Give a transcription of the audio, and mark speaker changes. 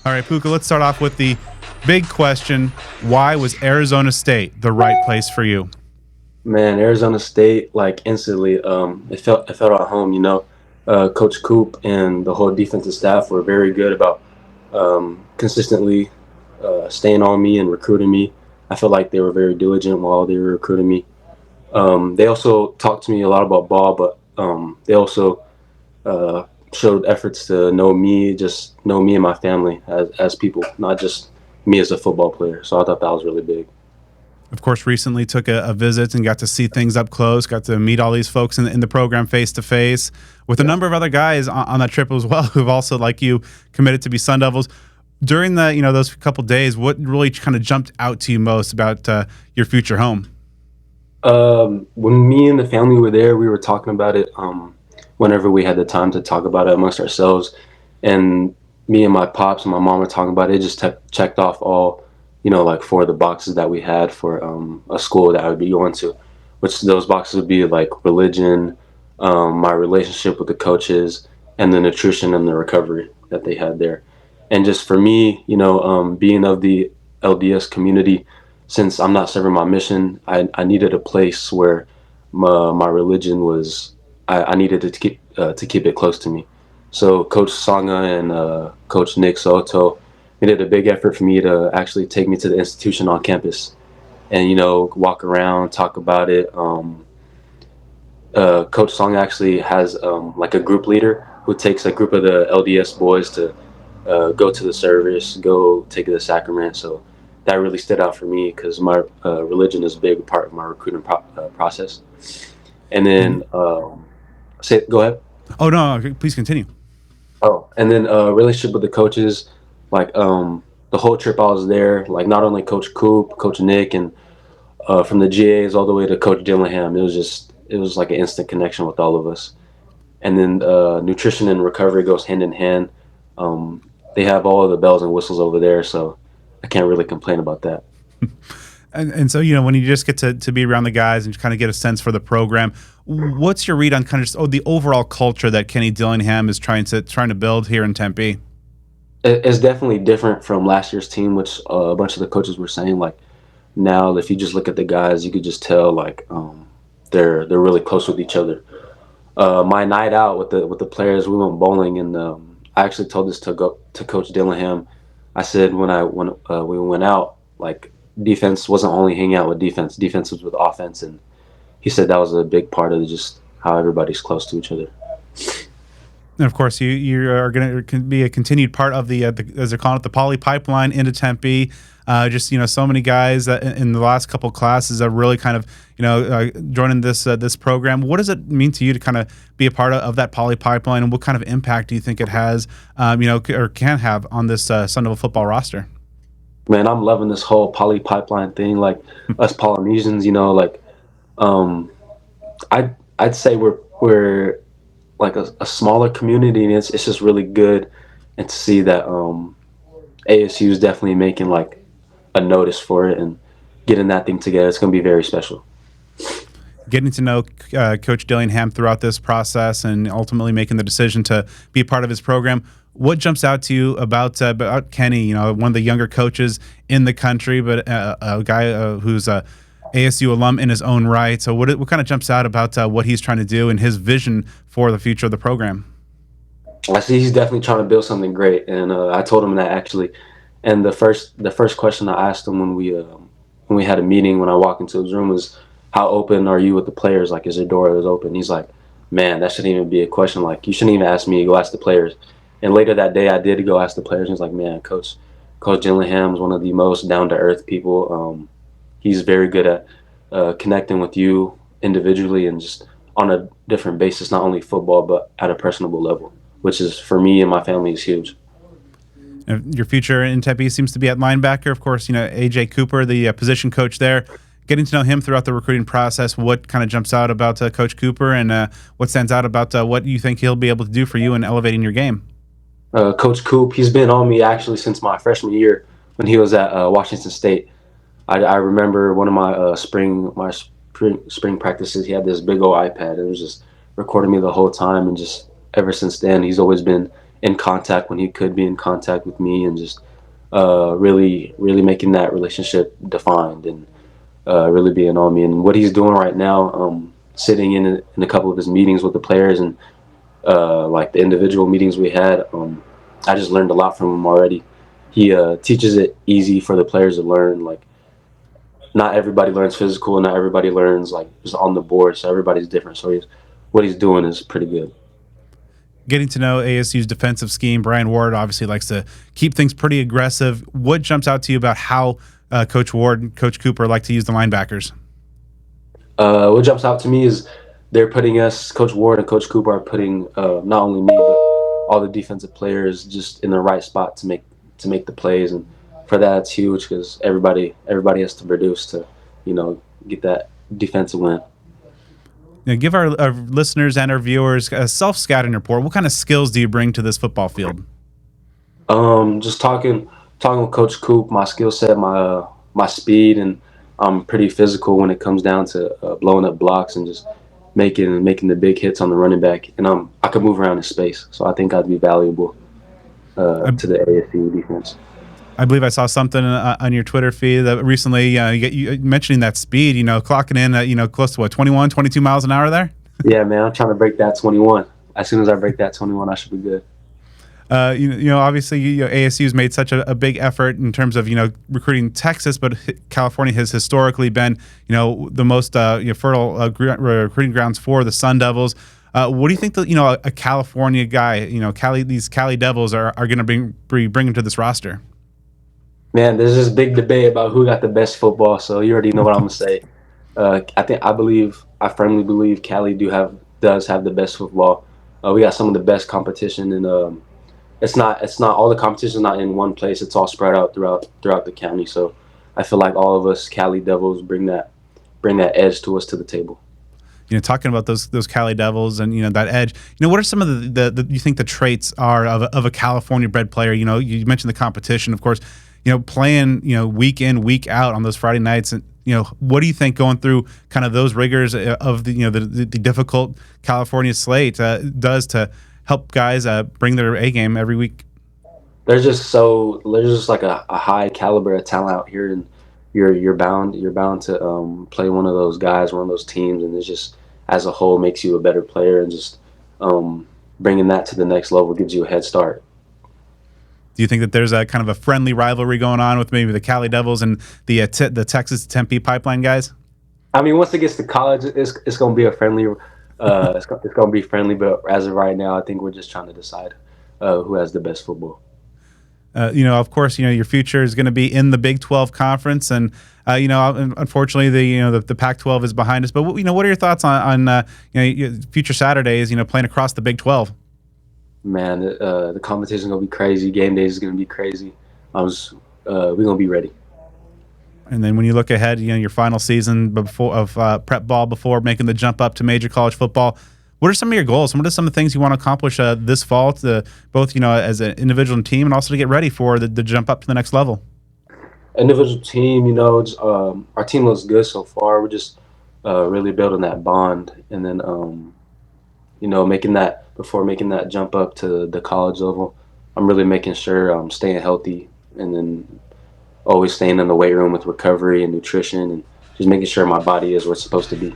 Speaker 1: All right, Puka, let's start off with the big question. Why was Arizona State the right place for you?
Speaker 2: Man, Arizona State, like instantly, it felt at home. Coach Coop and the whole defensive staff were very good about consistently staying on me and recruiting me. I felt like they were very diligent while they were recruiting me. They also talked to me a lot about ball, but they also uh, showed efforts to know me, just know me and my family as people, not just me as a football player. So I thought that was really big.
Speaker 1: Of course, recently took a visit and got to see things up close, got to meet all these folks in the program face to face with a
Speaker 2: Yeah.
Speaker 1: number of other guys on that trip as well who've also, like you, committed to be Sun Devils. During those couple days, what really kind of jumped out to you most about your future home?
Speaker 2: When me and the family were there, we were talking about it. Whenever we had the time to talk about it amongst ourselves, and me and my pops and my mom were talking about it. It just checked off all, like four of the boxes that we had for a school that I would be going to, which those boxes would be like religion, my relationship with the coaches, and the nutrition and the recovery that they had there. And just for me, being of the LDS community, since I'm not serving my mission, I needed a place where my religion was. I needed to keep it close to me. So Coach Sanga and Coach Nick Soto made it a big effort for me to actually take me to the institution on campus and walk around, talk about it. Coach Song actually has like a group leader who takes a group of the LDS boys to go to the service, go take the sacrament. So that really stood out for me because my religion is a big part of my recruiting process. And then,
Speaker 1: And
Speaker 2: go ahead.
Speaker 1: oh no, please continue.
Speaker 2: Oh, and then relationship with the coaches, like the whole trip I was there, like not only Coach Coop, Coach Nick, and from the GAs all the way to Coach Dillingham. It was like an instant connection with all of us. And then nutrition and recovery goes hand in hand. They have all of the bells and whistles over there, so I can't really complain about that.
Speaker 1: And so, when you just get to be around the guys and kind of get a sense for the program, what's your read on kind of just the overall culture that Kenny Dillingham is trying to build here in Tempe?
Speaker 2: It's definitely different from last year's team, which a bunch of the coaches were saying. Like now, if you just look at the guys, you could just tell like they're really close with each other. My night out with the players, we went bowling, and I actually told this to Coach Dillingham. I said when we went out, like defense wasn't only hanging out with defense, defense was with offense, and he said that was a big part of just how everybody's close to each other.
Speaker 1: And of course, you are going to be a continued part of the as they're calling it, the poly pipeline into Tempe. Just so many guys in the last couple classes are really kind of joining this program. What does it mean to you to kind of be a part of that poly pipeline, and what kind of impact do you think it has, or can have on this Sun Devil football roster?
Speaker 2: Man, I'm loving this whole poly pipeline thing. Like us Polynesians, like um, I'd say we're like a smaller community, and it's just really good, and to see that ASU is definitely making like a notice for it and getting that thing together. It's going to be very special.
Speaker 1: Getting to know Coach Dillingham throughout this process and ultimately making the decision to be a part of his program. What jumps out to you about Kenny? One of the younger coaches in the country, but a guy who's a ASU alum in his own right. So what kind of jumps out about what he's trying to do and his vision for the future of the program?
Speaker 2: I see he's definitely trying to build something great, and I told him that actually. And the first question I asked him when we had a meeting, when I walked into his room, was, "How open are you with the players? Like, is your door always open?" He's like, "Man, that shouldn't even be a question. Like, you shouldn't even ask me. Go ask the players." And later that day, I did go ask the players. And he's like, "Man, Coach Gillingham is one of the most down to earth people. He's very good at connecting with you individually and just on a different basis, not only football but at a personable level, which is for me and my family is huge."
Speaker 1: Your future in Tempe seems to be at linebacker. Of course, AJ Cooper, the position coach there. Getting to know him throughout the recruiting process, what kind of jumps out about Coach Cooper, and what stands out about what you think he'll be able to do for you in elevating your game?
Speaker 2: Coach Coop, he's been on me actually since my freshman year when he was at Washington State. I remember one of my spring practices. He had this big old iPad. It was just recording me the whole time, and just ever since then, he's always been in contact when he could be in contact with me, and just really making that relationship defined, and really being on me. And what he's doing right now, sitting in a couple of his meetings with the players, and like the individual meetings we had, I just learned a lot from him already. He teaches it easy for the players to learn. Like, not everybody learns physical, and not everybody learns like just on the board. So everybody's different. So what he's doing is pretty good.
Speaker 1: Getting to know ASU's defensive scheme, Brian Ward obviously likes to keep things pretty aggressive. What jumps out to you about how Coach Ward and Coach Cooper like to use the linebackers?
Speaker 2: What jumps out to me is they're putting us, Coach Ward and Coach Cooper are putting not only me but all the defensive players just in the right spot to make the plays, and for that it's huge because everybody has to produce to, get that defensive win.
Speaker 1: Now, give our listeners and our viewers a self-scouting report. What kind of skills do you bring to this football field?
Speaker 2: Just talking with Coach Coop, my skill set, my speed, and I'm pretty physical when it comes down to blowing up blocks and just making the big hits on the running back. And I could move around in space, so I think I'd be valuable to the ASU defense.
Speaker 1: I believe I saw something on your Twitter feed that recently you mentioning that speed, clocking in at, close to 21, 22 miles an hour there.
Speaker 2: Yeah, man, I'm trying to break that 21. As soon as I break that 21, I should be good.
Speaker 1: Obviously, ASU's made such a big effort in terms of recruiting Texas, but California has historically been the most fertile recruiting grounds for the Sun Devils. What do you think that a California guy, these Cali Devils are going to be bringing to this roster?
Speaker 2: Man, there's this big debate about who got the best football, so you already know what I'm gonna say. I firmly believe Cali does have the best football. We got some of the best competition, and it's not all the competition is not in one place. It's all spread out throughout the county. So I feel like all of us Cali Devils bring that edge to us to the table.
Speaker 1: Talking about those Cali Devils and that edge. What are some of the you think the traits are of a California bred player? You mentioned the competition, of course. Playing week in, week out on those Friday nights, and what do you think going through kind of those rigors of the difficult California slate does to help guys bring their A game every week?
Speaker 2: There's just like a high caliber of talent out here, and you're bound to play one of those guys, one of those teams, and it's just as a whole makes you a better player, and just bringing that to the next level gives you a head start.
Speaker 1: Do you think that there's a kind of a friendly rivalry going on with maybe the Cali Devils and the Texas Tempe Pipeline guys?
Speaker 2: I mean, once it gets to college, it's going to be a friendly. It's going to be friendly, but as of right now, I think we're just trying to decide who has the best football.
Speaker 1: Of course, your future is going to be in the Big 12 conference, and unfortunately, the Pac-12 is behind us. But what are your thoughts on future Saturdays? Playing across the Big 12.
Speaker 2: Man, the competition is gonna be crazy. Game days is gonna be crazy. We're gonna be ready.
Speaker 1: And then when you look ahead, your final season of prep ball before making the jump up to major college football, what are some of your goals? What are some of the things you want to accomplish this fall, to both as an individual and team, and also to get ready for the jump up to the next level?
Speaker 2: Individual team, our team looks good so far. We're just really building that bond, and then making that jump up to the college level. I'm really making sure I'm staying healthy, and then always staying in the weight room with recovery and nutrition, and just making sure my body is where it's supposed to be.